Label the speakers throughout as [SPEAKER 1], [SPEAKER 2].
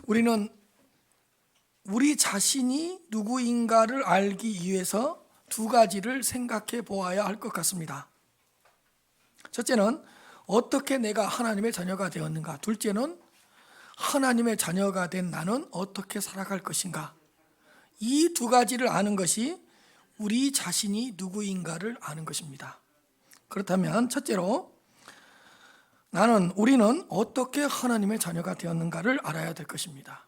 [SPEAKER 1] 우리는 우리 자신이 누구인가를 알기 위해서 두 가지를 생각해 보아야 할 것 같습니다. 첫째는 어떻게 내가 하나님의 자녀가 되었는가. 둘째는 하나님의 자녀가 된 나는 어떻게 살아갈 것인가. 이 두 가지를 아는 것이 우리 자신이 누구인가를 아는 것입니다. 그렇다면 첫째로 우리는 어떻게 하나님의 자녀가 되었는가를 알아야 될 것입니다.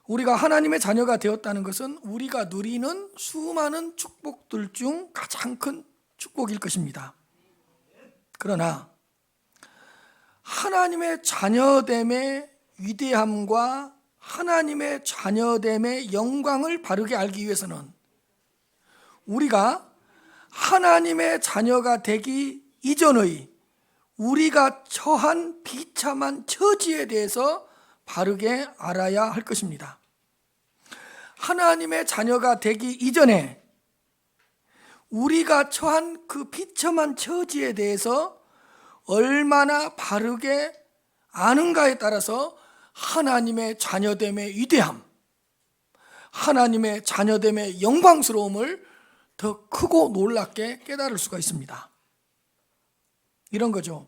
[SPEAKER 1] 우리가 하나님의 자녀가 되었다는 것은 우리가 누리는 수많은 축복들 중 가장 큰 축복일 것입니다. 그러나 하나님의 자녀됨의 위대함과 하나님의 자녀됨의 영광을 바르게 알기 위해서는 우리가 하나님의 자녀가 되기 이전의 우리가 처한 비참한 처지에 대해서 바르게 알아야 할 것입니다. 하나님의 자녀가 되기 이전에 우리가 처한 그 비참한 처지에 대해서 얼마나 바르게 아는가에 따라서 하나님의 자녀됨의 위대함, 하나님의 자녀됨의 영광스러움을 더 크고 놀랍게 깨달을 수가 있습니다. 이런 거죠.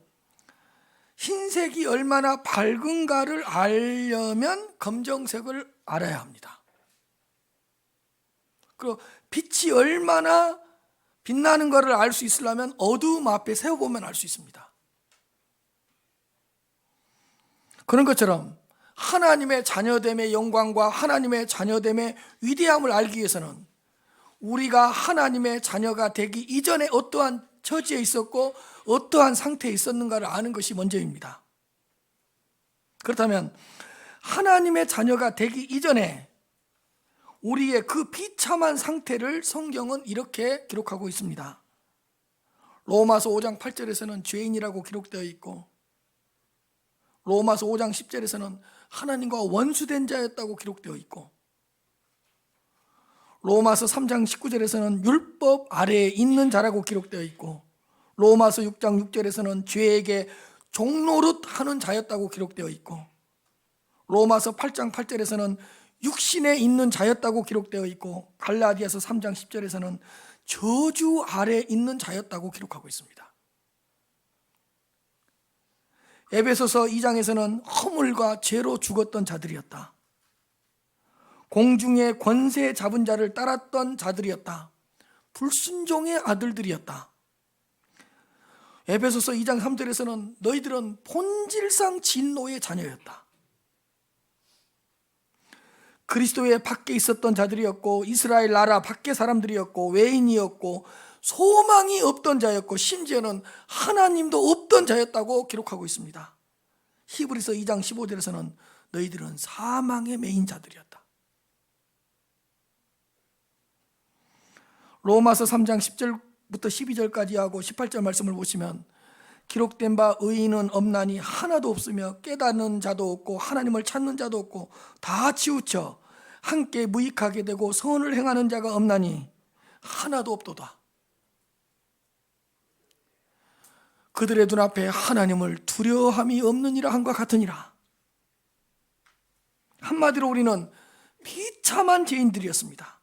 [SPEAKER 1] 흰색이 얼마나 밝은가를 알려면 검정색을 알아야 합니다. 그리고 빛이 얼마나 빛나는 것을 알 수 있으려면 어두움 앞에 세워보면 알 수 있습니다. 그런 것처럼 하나님의 자녀됨의 영광과 하나님의 자녀됨의 위대함을 알기 위해서는 우리가 하나님의 자녀가 되기 이전에 어떠한 처지에 있었고 어떠한 상태에 있었는가를 아는 것이 먼저입니다. 그렇다면 하나님의 자녀가 되기 이전에 우리의 그 비참한 상태를 성경은 이렇게 기록하고 있습니다. 로마서 5장 8절에서는 죄인이라고 기록되어 있고 로마서 5장 10절에서는 하나님과 원수된 자였다고 기록되어 있고 로마서 3장 19절에서는 율법 아래에 있는 자라고 기록되어 있고 로마서 6장 6절에서는 죄에게 종노릇 하는 자였다고 기록되어 있고 로마서 8장 8절에서는 육신에 있는 자였다고 기록되어 있고 갈라디아서 3장 10절에서는 저주 아래에 있는 자였다고 기록하고 있습니다. 에베소서 2장에서는 허물과 죄로 죽었던 자들이었다. 공중의 권세 잡은 자를 따랐던 자들이었다. 불순종의 아들들이었다. 에베소서 2장 3절에서는 너희들은 본질상 진노의 자녀였다. 그리스도의 밖에 있었던 자들이었고 이스라엘 나라 밖의 사람들이었고 외인이었고 소망이 없던 자였고 심지어는 하나님도 없던 자였다고 기록하고 있습니다. 히브리서 2장 15절에서는 너희들은 사망의 매인 자들이었다. 로마서 3장 10절부터 12절까지 하고 18절 말씀을 보시면 기록된 바 의인은 없나니 하나도 없으며 깨닫는 자도 없고 하나님을 찾는 자도 없고 다 치우쳐 함께 무익하게 되고 선을 행하는 자가 없나니 하나도 없도다. 그들의 눈앞에 하나님을 두려워함이 없느니라 함과 같으니라. 한마디로 우리는 비참한 죄인들이었습니다.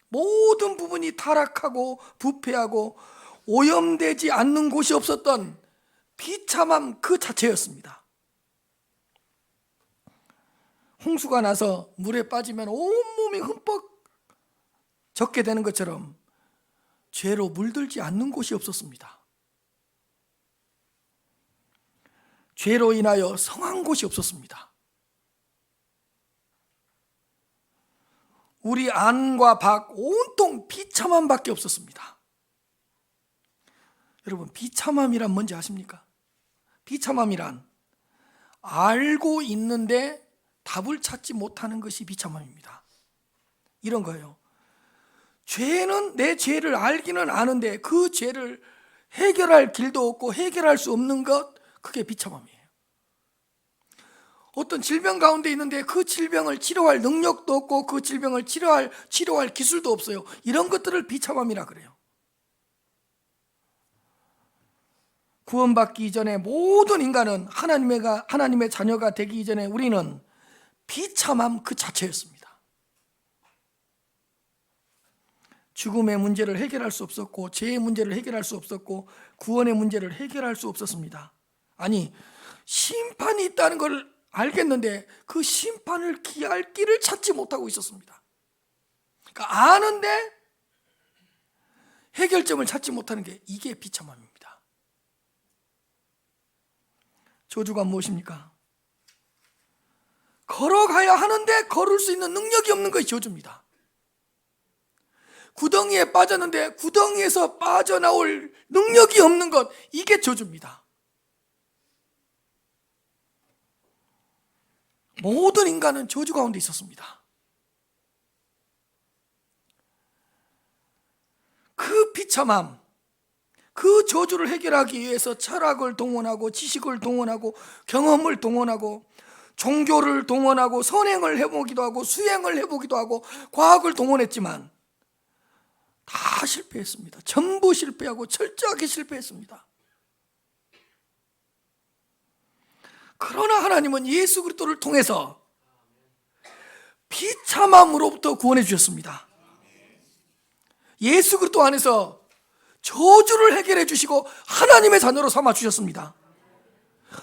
[SPEAKER 1] 모든 부분이 타락하고 부패하고 오염되지 않는 곳이 없었던 비참함 그 자체였습니다. 홍수가 나서 물에 빠지면 온몸이 흠뻑 젖게 되는 것처럼 죄로 물들지 않는 곳이 없었습니다. 죄로 인하여 성한 곳이 없었습니다. 우리 안과 밖 온통 비참함밖에 없었습니다. 여러분, 비참함이란 뭔지 아십니까? 비참함이란 알고 있는데 답을 찾지 못하는 것이 비참함입니다. 이런 거예요. 죄는 내 죄를 알기는 아는데 그 죄를 해결할 길도 없고 해결할 수 없는 것, 그게 비참함이에요. 어떤 질병 가운데 있는데 그 질병을 치료할 능력도 없고 그 질병을 치료할 기술도 없어요. 이런 것들을 비참함이라 그래요. 구원받기 이전에 모든 인간은 하나님의 자녀가 되기 이전에 우리는 비참함 그 자체였습니다. 죽음의 문제를 해결할 수 없었고, 죄의 문제를 해결할 수 없었고, 구원의 문제를 해결할 수 없었습니다. 아니, 심판이 있다는 걸 알겠는데 그 심판을 기할 길을 찾지 못하고 있었습니다. 그러니까 아는데 해결점을 찾지 못하는 게 이게 비참함입니다. 저주가 무엇입니까? 걸어가야 하는데 걸을 수 있는 능력이 없는 것이 저주입니다. 구덩이에 빠졌는데 구덩이에서 빠져나올 능력이 없는 것, 이게 저주입니다. 모든 인간은 저주 가운데 있었습니다. 그 비참함, 그 저주를 해결하기 위해서 철학을 동원하고 지식을 동원하고 경험을 동원하고 종교를 동원하고 선행을 해보기도 하고 수행을 해보기도 하고 과학을 동원했지만 다 실패했습니다. 전부 실패하고 철저하게 실패했습니다. 그러나 하나님은 예수 그리스도를 통해서 비참함으로부터 구원해 주셨습니다. 예수 그리스도 안에서 저주를 해결해 주시고 하나님의 자녀로 삼아 주셨습니다.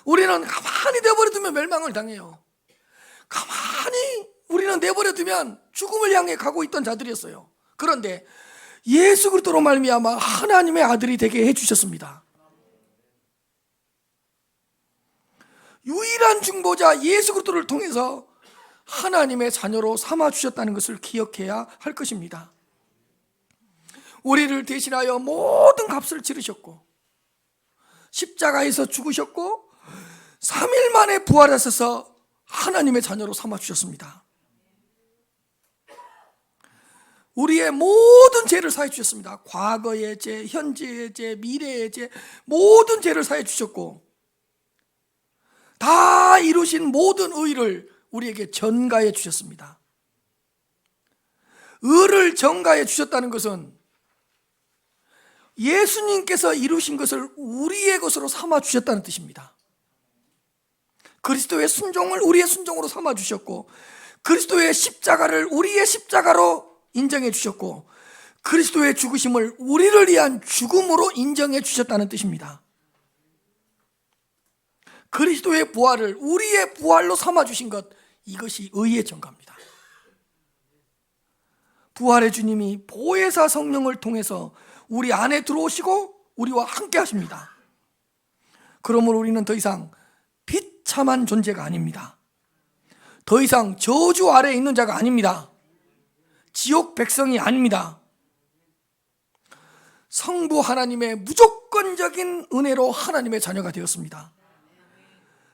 [SPEAKER 1] 우리는 가만히 내버려 두면 멸망을 당해요. 가만히 우리는 내버려 두면 죽음을 향해 가고 있던 자들이었어요. 그런데 예수 그리스도로 말미암아 하나님의 아들이 되게 해 주셨습니다. 유일한 중보자 예수 그리스도를 통해서 하나님의 자녀로 삼아 주셨다는 것을 기억해야 할 것입니다. 우리를 대신하여 모든 값을 치르셨고 십자가에서 죽으셨고 3일 만에 부활하셔서 하나님의 자녀로 삼아 주셨습니다. 우리의 모든 죄를 사해 주셨습니다. 과거의 죄, 현재의 죄, 미래의 죄, 모든 죄를 사해 주셨고 다 이루신 모든 의를 우리에게 전가해 주셨습니다. 의를 전가해 주셨다는 것은 예수님께서 이루신 것을 우리의 것으로 삼아 주셨다는 뜻입니다. 그리스도의 순종을 우리의 순종으로 삼아 주셨고 그리스도의 십자가를 우리의 십자가로 인정해 주셨고 그리스도의 죽으심을 우리를 위한 죽음으로 인정해 주셨다는 뜻입니다. 그리스도의 부활을 우리의 부활로 삼아 주신 것, 이것이 의의 전가입니다. 부활의 주님이 보혜사 성령을 통해서 우리 안에 들어오시고 우리와 함께 하십니다. 그러므로 우리는 더 이상 비참한 존재가 아닙니다. 더 이상 저주 아래에 있는 자가 아닙니다. 지옥 백성이 아닙니다. 성부 하나님의 무조건적인 은혜로 하나님의 자녀가 되었습니다.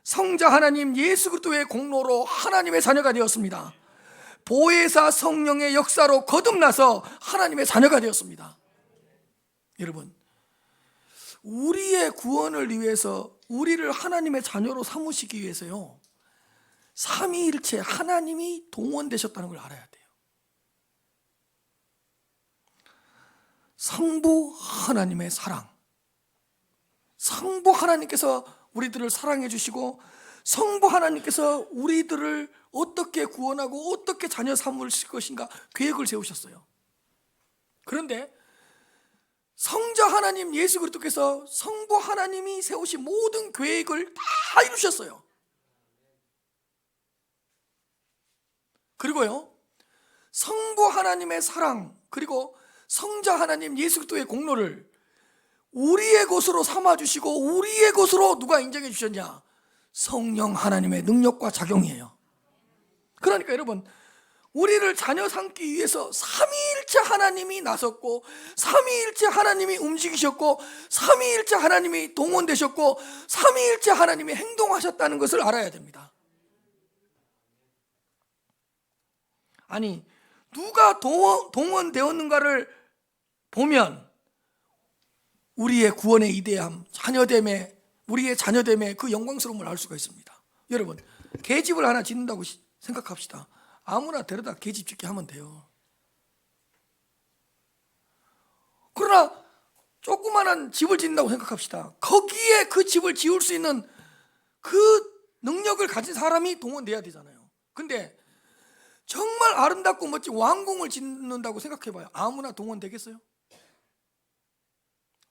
[SPEAKER 1] 성자 하나님 예수 그리스도의 공로로 하나님의 자녀가 되었습니다. 보혜사 성령의 역사로 거듭나서 하나님의 자녀가 되었습니다. 여러분, 우리의 구원을 위해서 우리를 하나님의 자녀로 삼으시기 위해서요, 삼위일체 하나님이 동원되셨다는 걸 알아야 돼요. 성부 하나님의 사랑, 성부 하나님께서 우리들을 사랑해 주시고 성부 하나님께서 우리들을 어떻게 구원하고 어떻게 자녀 삼으실 것인가 계획을 세우셨어요. 그런데 성자 하나님 예수 그리스도께서 성부 하나님이 세우신 모든 계획을 다 이루셨어요. 그리고요, 성부 하나님의 사랑 그리고 성자 하나님 예수 그리스도의 공로를 우리의 것으로 삼아주시고 우리의 것으로 누가 인정해 주셨냐? 성령 하나님의 능력과 작용이에요. 그러니까 여러분, 우리를 자녀 삼기 위해서 삼위일체 하나님이 나섰고 삼위일체 하나님이 움직이셨고 삼위일체 하나님이 동원되셨고 삼위일체 하나님이 행동하셨다는 것을 알아야 됩니다. 아니, 누가 동원되었는가를 보면 우리의 구원의 이대함, 자녀됨에, 우리의 자녀됨에 그 영광스러움을 알 수가 있습니다. 여러분, 계집을 하나 짓는다고 생각합시다. 아무나 데려다 계집 짓게 하면 돼요. 그러나 조그마한 집을 짓는다고 생각합시다. 거기에 그 집을 지을 수 있는 그 능력을 가진 사람이 동원돼야 되잖아요. 근데 정말 아름답고 멋진 왕궁을 짓는다고 생각해봐요. 아무나 동원되겠어요?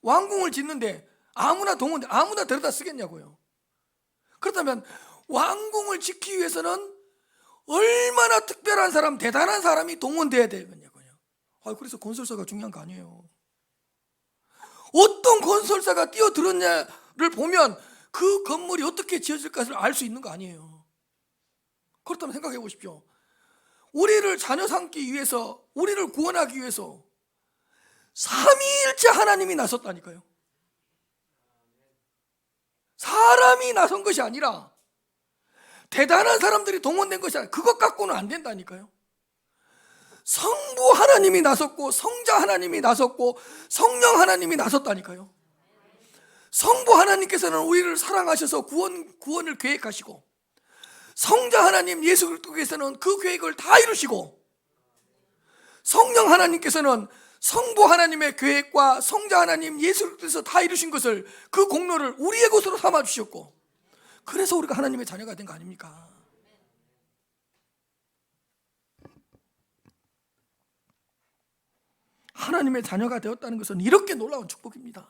[SPEAKER 1] 왕궁을 짓는데 아무나 데려다 쓰겠냐고요. 그렇다면 왕궁을 짓기 위해서는 얼마나 특별한 사람, 대단한 사람이 동원돼야 되겠냐고요. 그래서 건설사가 중요한 거 아니에요. 어떤 건설사가 뛰어들었냐를 보면 그 건물이 어떻게 지어질까를 알 수 있는 거 아니에요. 그렇다면 생각해 보십시오. 우리를 자녀 삼기 위해서, 우리를 구원하기 위해서 삼위일체 하나님이 나섰다니까요. 사람이 나선 것이 아니라 대단한 사람들이 동원된 것이 아니라 그것 갖고는 안 된다니까요. 성부 하나님이 나섰고, 성자 하나님이 나섰고, 성령 하나님이 나섰다니까요. 성부 하나님께서는 우리를 사랑하셔서 구원을 계획하시고, 성자 하나님 예수 그리스도께서는 그 계획을 다 이루시고, 성령 하나님께서는 성부 하나님의 계획과 성자 하나님 예수 그리스도께서 다 이루신 것을, 그 공로를 우리의 것으로 삼아 주셨고, 그래서 우리가 하나님의 자녀가 된 거 아닙니까? 하나님의 자녀가 되었다는 것은 이렇게 놀라운 축복입니다.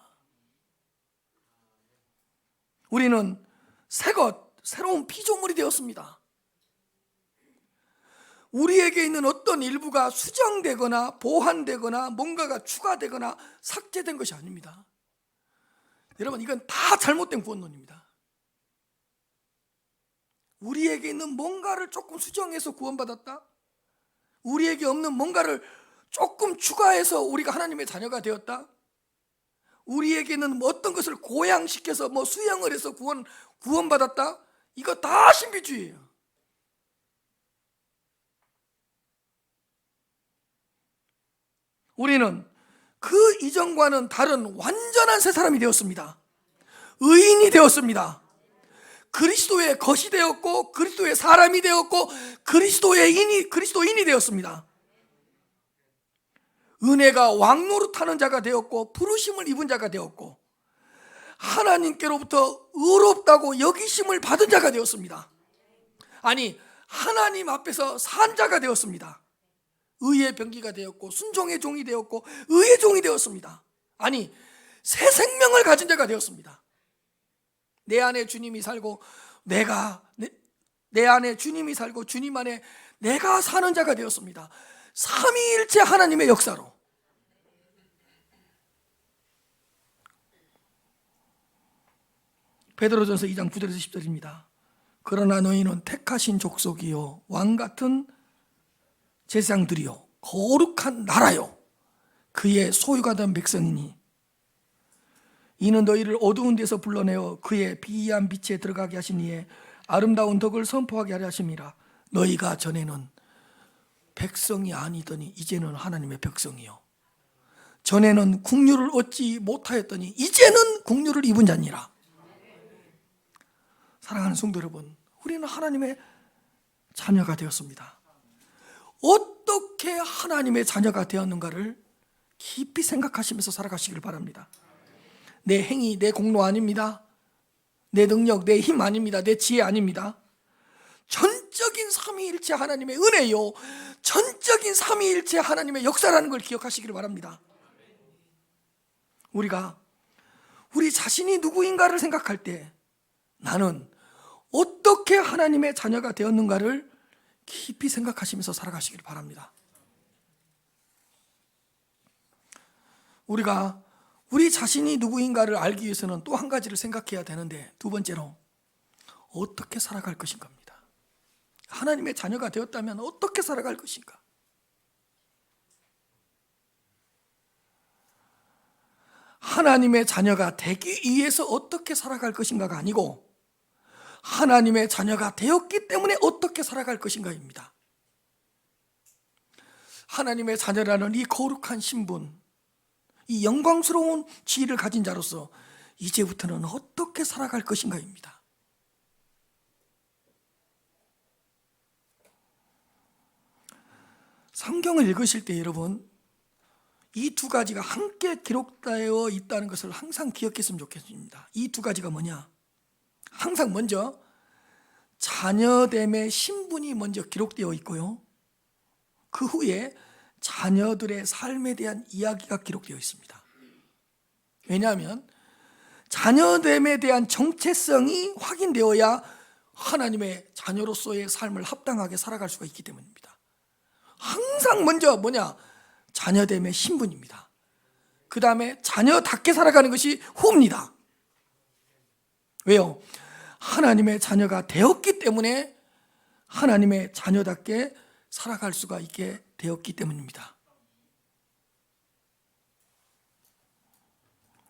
[SPEAKER 1] 우리는 새로운 피조물이 되었습니다. 우리에게 있는 어떤 일부가 수정되거나 보완되거나 뭔가가 추가되거나 삭제된 것이 아닙니다. 여러분, 이건 다 잘못된 구원론입니다. 우리에게 있는 뭔가를 조금 수정해서 구원받았다? 우리에게 없는 뭔가를 조금 추가해서 우리가 하나님의 자녀가 되었다? 우리에게는 어떤 것을 고양시켜서 수양을 해서 구원받았다? 이거 다 신비주의예요. 우리는 그 이전과는 다른 완전한 새 사람이 되었습니다. 의인이 되었습니다. 그리스도의 것이 되었고, 그리스도의 사람이 되었고, 그리스도인이 되었습니다. 은혜가 왕노릇하는 자가 되었고, 부르심을 입은 자가 되었고, 하나님께로부터 의롭다고 여기심을 받은 자가 되었습니다. 아니, 하나님 앞에서 산 자가 되었습니다. 의의 병기가 되었고, 순종의 종이 되었고, 의의 종이 되었습니다. 아니, 새 생명을 가진 자가 되었습니다. 내 안에 주님이 살고, 내 안에 주님이 살고, 주님 안에 내가 사는 자가 되었습니다. 삼위일체 하나님의 역사로. 베드로전서 2장 9절에서 10절입니다. 그러나 너희는 택하신 족속이요, 왕같은 제사장들이요, 거룩한 나라요, 그의 소유가 된 백성이니 이는 너희를 어두운 데서 불러내어 그의 비이한 빛에 들어가게 하신 이에 아름다운 덕을 선포하게 하려 하심이라. 너희가 전에는 백성이 아니더니 이제는 하나님의 백성이요, 전에는 국류를 얻지 못하였더니 이제는 국류를 입은 자니라. 사랑하는 성도 여러분, 우리는 하나님의 자녀가 되었습니다. 어떻게 하나님의 자녀가 되었는가를 깊이 생각하시면서 살아가시길 바랍니다. 내 행위, 내 공로 아닙니다. 내 능력, 내 힘 아닙니다. 내 지혜 아닙니다. 전적인 삼위일체 하나님의 은혜요, 전적인 삼위일체 하나님의 역사라는 걸 기억하시기를 바랍니다. 우리가 우리 자신이 누구인가를 생각할 때 나는 어떻게 하나님의 자녀가 되었는가를 깊이 생각하시면서 살아가시길 바랍니다. 우리가 우리 자신이 누구인가를 알기 위해서는 또 한 가지를 생각해야 되는데, 두 번째로 어떻게 살아갈 것인가입니다. 하나님의 자녀가 되었다면 어떻게 살아갈 것인가? 하나님의 자녀가 되기 위해서 어떻게 살아갈 것인가가 아니고, 하나님의 자녀가 되었기 때문에 어떻게 살아갈 것인가입니다. 하나님의 자녀라는 이 거룩한 신분, 이 영광스러운 지위를 가진 자로서 이제부터는 어떻게 살아갈 것인가입니다. 성경을 읽으실 때 여러분, 이 두 가지가 함께 기록되어 있다는 것을 항상 기억했으면 좋겠습니다. 이 두 가지가 뭐냐? 항상 먼저 자녀됨의 신분이 먼저 기록되어 있고요, 그 후에 자녀들의 삶에 대한 이야기가 기록되어 있습니다. 왜냐하면 자녀됨에 대한 정체성이 확인되어야 하나님의 자녀로서의 삶을 합당하게 살아갈 수가 있기 때문입니다. 항상 먼저 뭐냐? 자녀됨의 신분입니다. 그 다음에 자녀답게 살아가는 것이 후입니다. 왜요? 하나님의 자녀가 되었기 때문에 하나님의 자녀답게 살아갈 수가 있게 되었기 때문입니다.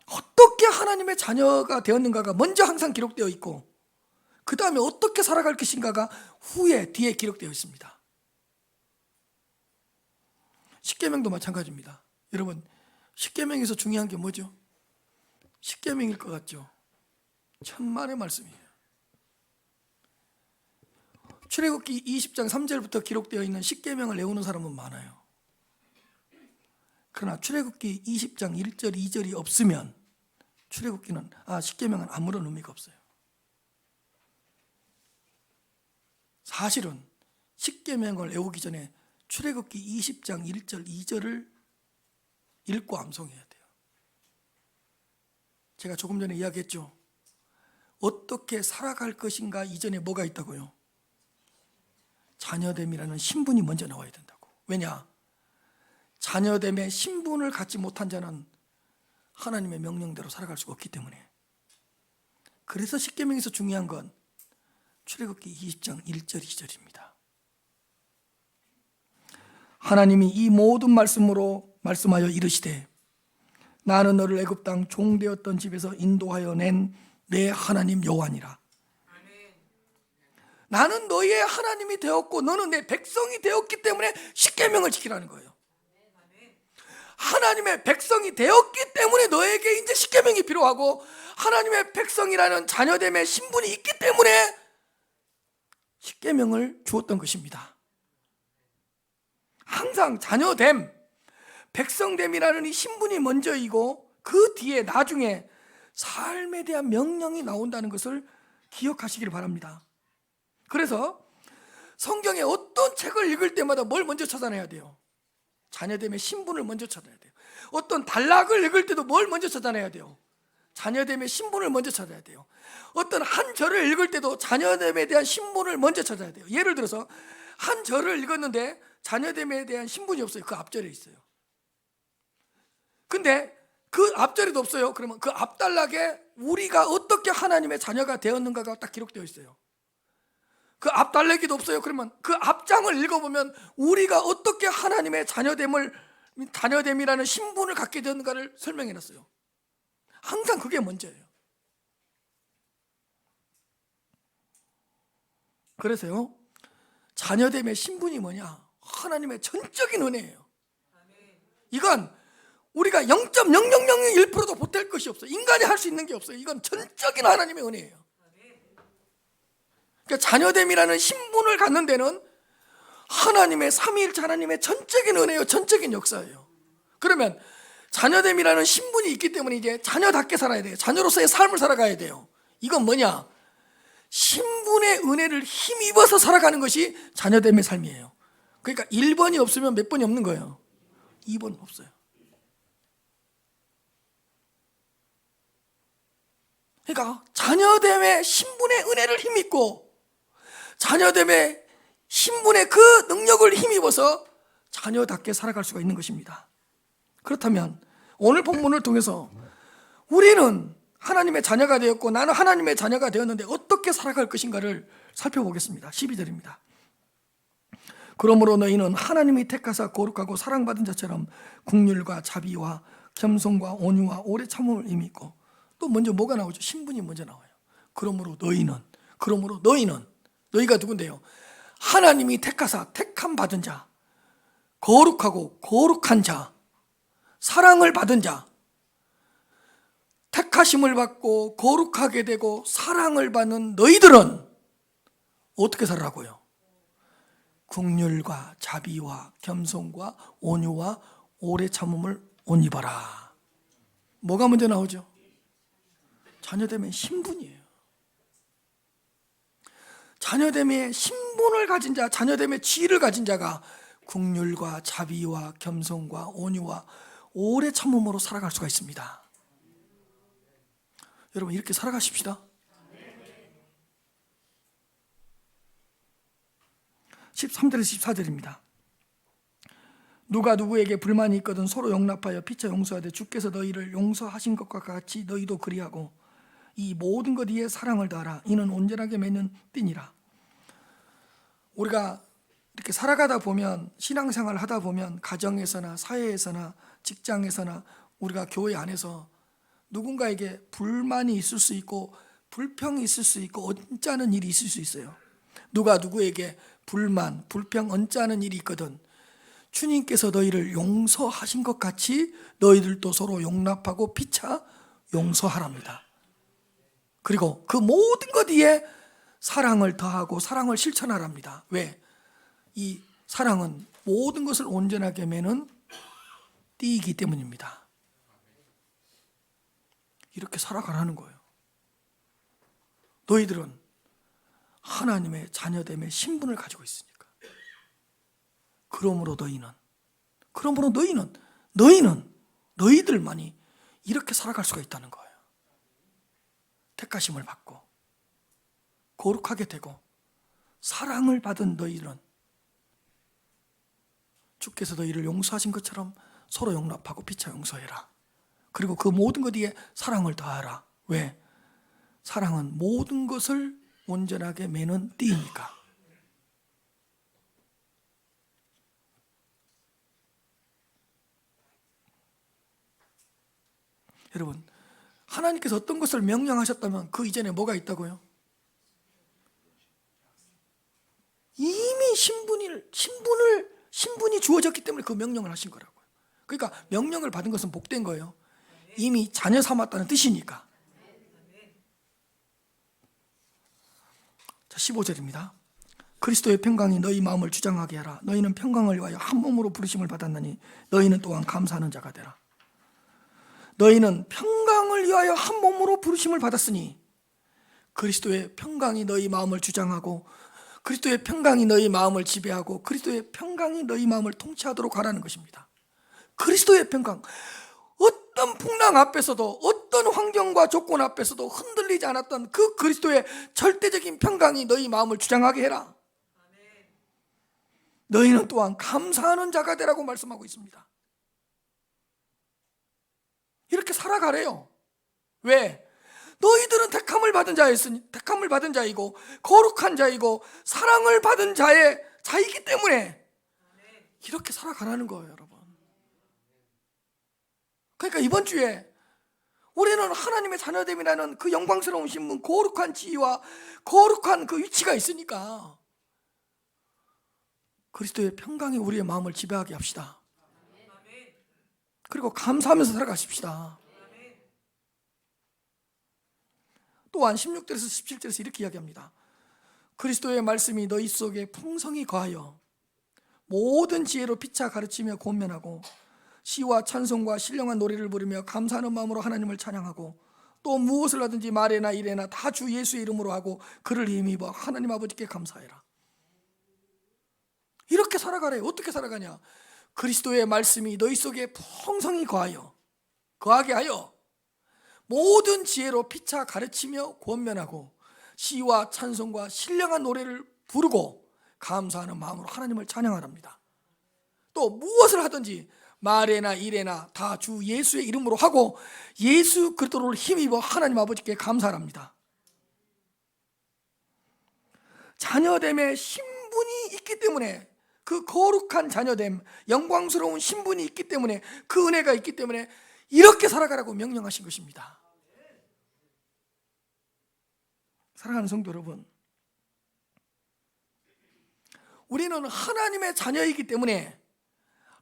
[SPEAKER 1] 어떻게 하나님의 자녀가 되었는가가 먼저 항상 기록되어 있고, 그 다음에 어떻게 살아갈 것인가가 후에 뒤에 기록되어 있습니다. 십계명도 마찬가지입니다. 여러분, 십계명에서 중요한 게 뭐죠? 십계명일 것 같죠? 천만의 말씀이에요. 출애굽기 20장 3절부터 기록되어 있는 십계명을 외우는 사람은 많아요. 그러나 출애굽기 20장 1절 2절이 없으면 십계명은 아무런 의미가 없어요. 사실은 십계명을 외우기 전에 출애굽기 20장 1절 2절을 읽고 암송해야 돼요. 제가 조금 전에 이야기했죠. 어떻게 살아갈 것인가 이전에 뭐가 있다고요? 자녀됨이라는 신분이 먼저 나와야 된다고. 왜냐? 자녀됨의 신분을 갖지 못한 자는 하나님의 명령대로 살아갈 수가 없기 때문에. 그래서 십계명에서 중요한 건 출애굽기 20장 1절 2절입니다. 하나님이 이 모든 말씀으로 말씀하여 이르시되 나는 너를 애굽 땅 종되었던 집에서 인도하여 낸 내 하나님 여호와니라. 나는 너희의 하나님이 되었고 너는 내 백성이 되었기 때문에 십계명을 지키라는 거예요. 하나님의 백성이 되었기 때문에 너에게 이제 십계명이 필요하고, 하나님의 백성이라는 자녀됨의 신분이 있기 때문에 십계명을 주었던 것입니다. 항상 자녀됨, 백성됨이라는 이 신분이 먼저이고, 그 뒤에 나중에 삶에 대한 명령이 나온다는 것을 기억하시기를 바랍니다. 그래서 성경의 어떤 책을 읽을 때마다 뭘 먼저 찾아내야 돼요? 자녀됨의 신분을 먼저 찾아야 돼요. 어떤 단락을 읽을 때도 뭘 먼저 찾아내야 돼요? 자녀됨의 신분을 먼저 찾아야 돼요. 어떤 한 절을 읽을 때도 자녀됨에 대한 신분을 먼저 찾아야 돼요. 예를 들어서 한 절을 읽었는데 자녀됨에 대한 신분이 없어요. 그 앞절에 있어요. 근데 그 앞절에도 없어요. 그러면 그 앞단락에 우리가 어떻게 하나님의 자녀가 되었는가가 딱 기록되어 있어요. 그 앞단락에도 없어요. 그러면 그 앞장을 읽어보면 우리가 어떻게 하나님의 자녀됨이라는 신분을 갖게 되었는가를 설명해 놨어요. 항상 그게 먼저예요. 그래서요, 자녀됨의 신분이 뭐냐? 하나님의 전적인 은혜예요. 이건 우리가 0.0001%도 보탤 것이 없어요. 인간이 할 수 있는 게 없어요. 이건 전적인 하나님의 은혜예요. 그러니까 자녀됨이라는 신분을 갖는 데는 하나님의 삼위일체 하나님의 전적인 은혜요, 전적인 역사예요. 그러면 자녀됨이라는 신분이 있기 때문에 이제 자녀답게 살아야 돼요. 자녀로서의 삶을 살아가야 돼요. 이건 뭐냐? 신분의 은혜를 힘입어서 살아가는 것이 자녀됨의 삶이에요. 그러니까 1번이 없으면 몇 번이 없는 거예요? 2번 없어요. 그러니까 자녀됨의 신분의 은혜를 힘입고 자녀됨의 신분의 그 능력을 힘입어서 자녀답게 살아갈 수가 있는 것입니다. 그렇다면 오늘 본문을 통해서 우리는 하나님의 자녀가 되었고 나는 하나님의 자녀가 되었는데 어떻게 살아갈 것인가를 살펴보겠습니다. 12절입니다. 그러므로 너희는 하나님이 택하사 거룩하고 사랑받은 자처럼 긍휼과 자비와 겸손과 온유와 오래 참음을 임입고, 또 먼저 뭐가 나오죠? 신분이 먼저 나와요. 그러므로 너희는 너희가 누군데요? 하나님이 택하사 택함 받은 자, 거룩하고 거룩한 자, 사랑을 받은 자, 택하심을 받고 거룩하게 되고 사랑을 받는 너희들은 어떻게 살라고요? 긍휼과 자비와 겸손과 온유와 오래 참음을 옷 입어라. 뭐가 먼저 나오죠? 자녀됨의 신분이에요. 자녀됨의 신분을 가진 자, 자녀됨의 지위를 가진 자가 긍휼과 자비와 겸손과 온유와 오래 참음으로 살아갈 수가 있습니다. 여러분, 이렇게 살아가십시다. 13절에서 14절입니다. 누가 누구에게 불만이 있거든 서로 용납하여 피차 용서하되 주께서 너희를 용서하신 것과 같이 너희도 그리하고 이 모든 것 위에 사랑을 다하라. 이는 온전하게 맺는 띠니라. 우리가 이렇게 살아가다 보면, 신앙생활을 하다 보면 가정에서나 사회에서나 직장에서나 우리가 교회 안에서 누군가에게 불만이 있을 수 있고 불평이 있을 수 있고 언짢은 일이 있을 수 있어요. 누가 누구에게 불만, 불평, 언짢은 일이 있거든 주님께서 너희를 용서하신 것 같이 너희들도 서로 용납하고 피차 용서하랍니다. 그리고 그 모든 것 위에 사랑을 더하고 사랑을 실천하랍니다. 왜? 이 사랑은 모든 것을 온전하게 매는 띠이기 때문입니다. 이렇게 살아가라는 거예요. 너희들은 하나님의 자녀됨의 신분을 가지고 있으니까. 그러므로 너희들만이 이렇게 살아갈 수가 있다는 거예요. 택하심을 받고 거룩하게 되고 사랑을 받은 너희는 주께서 너희를 용서하신 것처럼 서로 용납하고 피차 용서해라. 그리고 그 모든 것 위에 사랑을 더하라. 왜? 사랑은 모든 것을 온전하게 매는 띠이니까. 여러분, 하나님께서 어떤 것을 명령하셨다면 그 이전에 뭐가 있다고요? 이미 신분이 주어졌기 때문에 그 명령을 하신 거라고요. 그러니까 명령을 받은 것은 복된 거예요. 이미 자녀 삼았다는 뜻이니까. 자, 15절입니다. 그리스도의 평강이 너희 마음을 주장하게 하라. 너희는 평강을 위하여 한 몸으로 부르심을 받았나니 너희는 또한 감사하는 자가 되라. 너희는 평강을 위하여 한 몸으로 부르심을 받았으니 그리스도의 평강이 너희 마음을 주장하고 그리스도의 평강이 너희 마음을 지배하고 그리스도의 평강이 너희 마음을 통치하도록 하라는 것입니다. 그리스도의 평강, 어떤 풍랑 앞에서도 어떤 환경과 조건 앞에서도 흔들리지 않았던 그 그리스도의 절대적인 평강이 너희 마음을 주장하게 해라. 너희는 또한 감사하는 자가 되라고 말씀하고 있습니다. 이렇게 살아가래요. 왜? 너희들은 택함을 받은 자이고 거룩한 자이고 사랑을 받은 자이기 때문에 이렇게 살아가라는 거예요, 여러분. 그러니까 이번 주에 우리는 하나님의 자녀됨이라는 그 영광스러운 신분, 거룩한 지위와 거룩한 그 위치가 있으니까 그리스도의 평강이 우리의 마음을 지배하게 합시다. 그리고 감사하면서 살아가십시다. 또한 16절에서 17절에서 이렇게 이야기합니다. 그리스도의 말씀이 너희 속에 풍성히 거하여 모든 지혜로 피차 가르치며 권면하고 시와 찬송과 신령한 노래를 부르며 감사하는 마음으로 하나님을 찬양하고 또 무엇을 하든지 말에나 일에나 다 주 예수의 이름으로 하고 그를 힘입어 하나님 아버지께 감사해라. 이렇게 살아가래. 어떻게 살아가냐? 그리스도의 말씀이 너희 속에 풍성히 거하게 하여 모든 지혜로 피차 가르치며 권면하고 시와 찬송과 신령한 노래를 부르고 감사하는 마음으로 하나님을 찬양하랍니다. 또 무엇을 하든지 말에나 일에나 다 주 예수의 이름으로 하고 예수 그리스도를 힘입어 하나님 아버지께 감사합니다. 자녀됨의 신분이 있기 때문에, 그 거룩한 자녀됨, 영광스러운 신분이 있기 때문에, 그 은혜가 있기 때문에 이렇게 살아가라고 명령하신 것입니다. 사랑하는 성도 여러분, 우리는 하나님의 자녀이기 때문에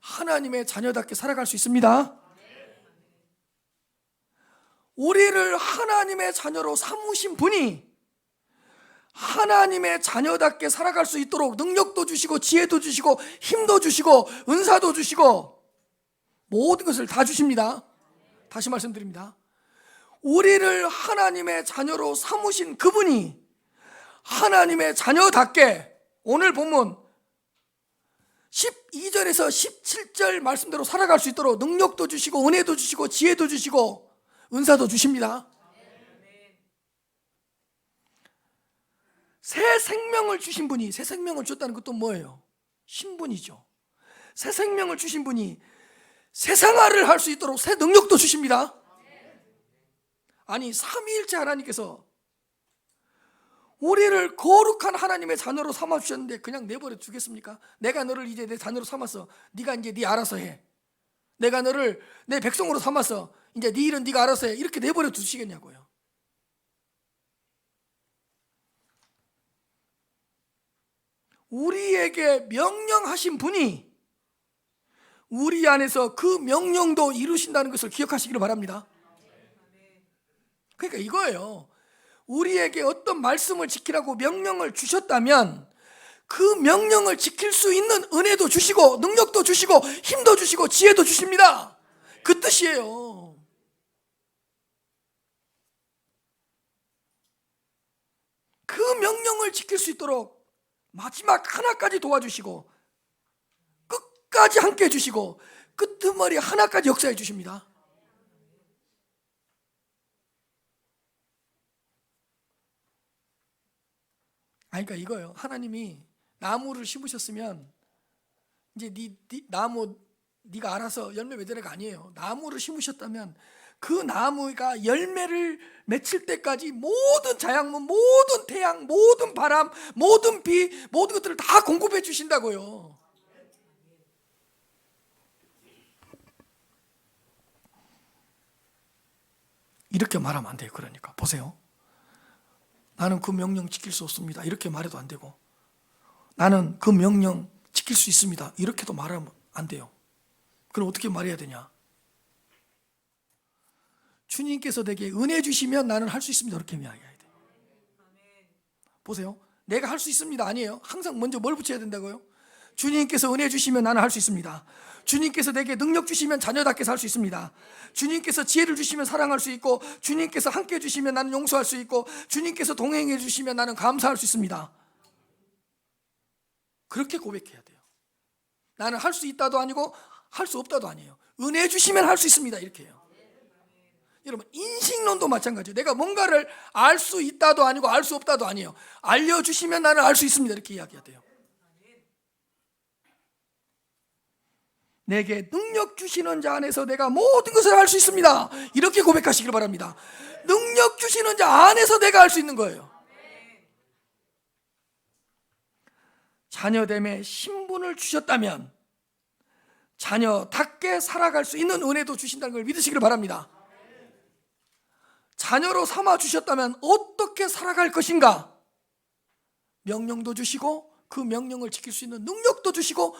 [SPEAKER 1] 하나님의 자녀답게 살아갈 수 있습니다. 우리를 하나님의 자녀로 삼으신 분이 하나님의 자녀답게 살아갈 수 있도록 능력도 주시고 지혜도 주시고 힘도 주시고 은사도 주시고 모든 것을 다 주십니다. 다시 말씀드립니다. 우리를 하나님의 자녀로 삼으신 그분이 하나님의 자녀답게 오늘 본문 12절에서 17절 말씀대로 살아갈 수 있도록 능력도 주시고 은혜도 주시고 지혜도 주시고 은사도 주십니다. 새 생명을 주신 분이, 새 생명을 줬다는 것도 뭐예요? 신분이죠. 새 생명을 주신 분이 새 생활을 할 수 있도록 새 능력도 주십니다. 아니, 삼위일체 하나님께서 우리를 거룩한 하나님의 자녀로 삼아 주셨는데 그냥 내버려 두겠습니까? 내가 너를 이제 내 자녀로 삼았어, 네가 이제 네 알아서 해. 내가 너를 내 백성으로 삼았어, 이제 네 일은 네가 알아서 해. 이렇게 내버려 두시겠냐고요. 우리에게 명령하신 분이 우리 안에서 그 명령도 이루신다는 것을 기억하시기를 바랍니다. 그러니까 이거예요. 우리에게 어떤 말씀을 지키라고 명령을 주셨다면 그 명령을 지킬 수 있는 은혜도 주시고 능력도 주시고 힘도 주시고 지혜도 주십니다. 그 뜻이에요. 그 명령을 지킬 수 있도록 마지막 하나까지 도와주시고 끝까지 함께 해주시고 끄트머리 하나까지 역사해 주십니다. 그러니까 이거예요. 하나님이 나무를 심으셨으면 이제 나무 네가 알아서 열매 맺으라가 아니에요. 나무를 심으셨다면 그 나무가 열매를 맺힐 때까지 모든 자양분, 모든 태양, 모든 바람, 모든 비, 모든 것들을 다 공급해 주신다고요. 이렇게 말하면 안 돼요. 그러니까 보세요. 나는 그 명령 지킬 수 없습니다. 이렇게 말해도 안 되고, 나는 그 명령 지킬 수 있습니다. 이렇게도 말하면 안 돼요. 그럼 어떻게 말해야 되냐? 주님께서 내게 은혜 주시면 나는 할 수 있습니다. 이렇게 이야기해야 돼요. 보세요. 내가 할 수 있습니다 아니에요. 항상 먼저 뭘 붙여야 된다고요? 주님께서 은혜 주시면 나는 할 수 있습니다. 주님께서 내게 능력 주시면 자녀답게 살 수 있습니다. 주님께서 지혜를 주시면 사랑할 수 있고, 주님께서 함께 해 주시면 나는 용서할 수 있고, 주님께서 동행해 주시면 나는 감사할 수 있습니다. 그렇게 고백해야 돼요. 나는 할 수 있다도 아니고 할 수 없다도 아니에요. 은혜 주시면 할 수 있습니다. 이렇게 해요. 여러분, 인식론도 마찬가지예요. 내가 뭔가를 알 수 있다도 아니고 알 수 없다도 아니에요. 알려주시면 나는 알 수 있습니다. 이렇게 이야기해야 돼요. 내게 능력 주시는 자 안에서 내가 모든 것을 할 수 있습니다. 이렇게 고백하시길 바랍니다. 능력 주시는 자 안에서 내가 할 수 있는 거예요. 자녀됨의 신분을 주셨다면 자녀답게 살아갈 수 있는 은혜도 주신다는 걸 믿으시길 바랍니다. 자녀로 삼아 주셨다면 어떻게 살아갈 것인가? 명령도 주시고 그 명령을 지킬 수 있는 능력도 주시고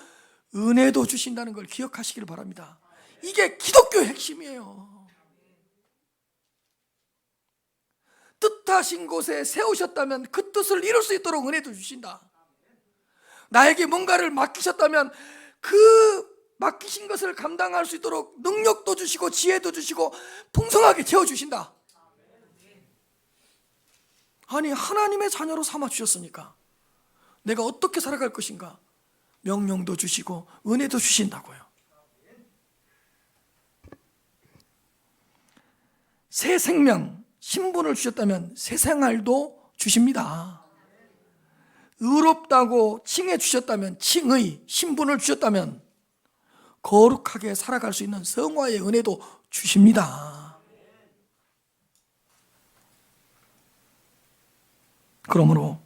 [SPEAKER 1] 은혜도 주신다는 걸 기억하시길 바랍니다. 이게 기독교의 핵심이에요. 뜻하신 곳에 세우셨다면 그 뜻을 이룰 수 있도록 은혜도 주신다. 나에게 뭔가를 맡기셨다면 그 맡기신 것을 감당할 수 있도록 능력도 주시고 지혜도 주시고 풍성하게 채워주신다. 아니, 하나님의 자녀로 삼아 주셨으니까 내가 어떻게 살아갈 것인가? 명령도 주시고 은혜도 주신다고요. 새 생명, 신분을 주셨다면 새 생활도 주십니다. 의롭다고 칭해 주셨다면 칭의, 신분을 주셨다면 거룩하게 살아갈 수 있는 성화의 은혜도 주십니다. 그러므로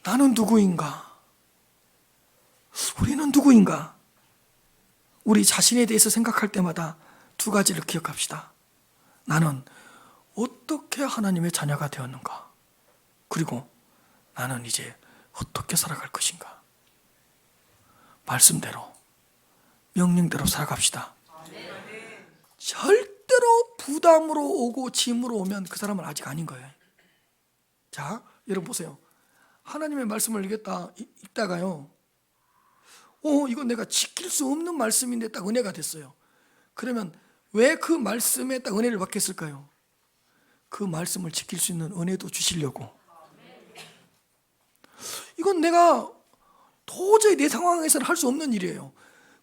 [SPEAKER 1] 나는 누구인가? 우리는 누구인가? 우리 자신에 대해서 생각할 때마다 두 가지를 기억합시다. 나는 어떻게 하나님의 자녀가 되었는가? 그리고 나는 이제 어떻게 살아갈 것인가? 말씀대로, 명령대로 살아갑시다. 절대로 부담으로 오고 짐으로 오면 그 사람은 아직 아닌 거예요. 자, 여러분 보세요. 하나님의 말씀을 읽다가요, 이건 내가 지킬 수 없는 말씀인데 딱 은혜가 됐어요. 그러면 왜 그 말씀에 딱 은혜를 받겠을까요? 그 말씀을 지킬 수 있는 은혜도 주시려고. 이건 내가 도저히 내 상황에서는 할 수 없는 일이에요.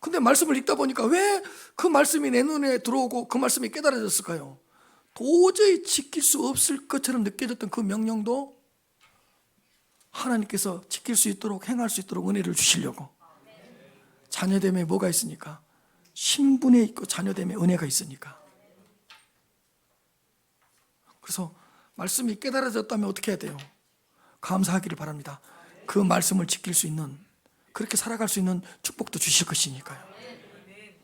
[SPEAKER 1] 근데 말씀을 읽다 보니까 왜 그 말씀이 내 눈에 들어오고 그 말씀이 깨달아졌을까요? 도저히 지킬 수 없을 것처럼 느껴졌던 그 명령도 하나님께서 지킬 수 있도록, 행할 수 있도록 은혜를 주시려고. 자녀됨에 뭐가 있으니까? 신분에 있고 자녀됨에 은혜가 있으니까. 그래서 말씀이 깨달아졌다면 어떻게 해야 돼요? 감사하기를 바랍니다. 그 말씀을 지킬 수 있는, 그렇게 살아갈 수 있는 축복도 주실 것이니까요.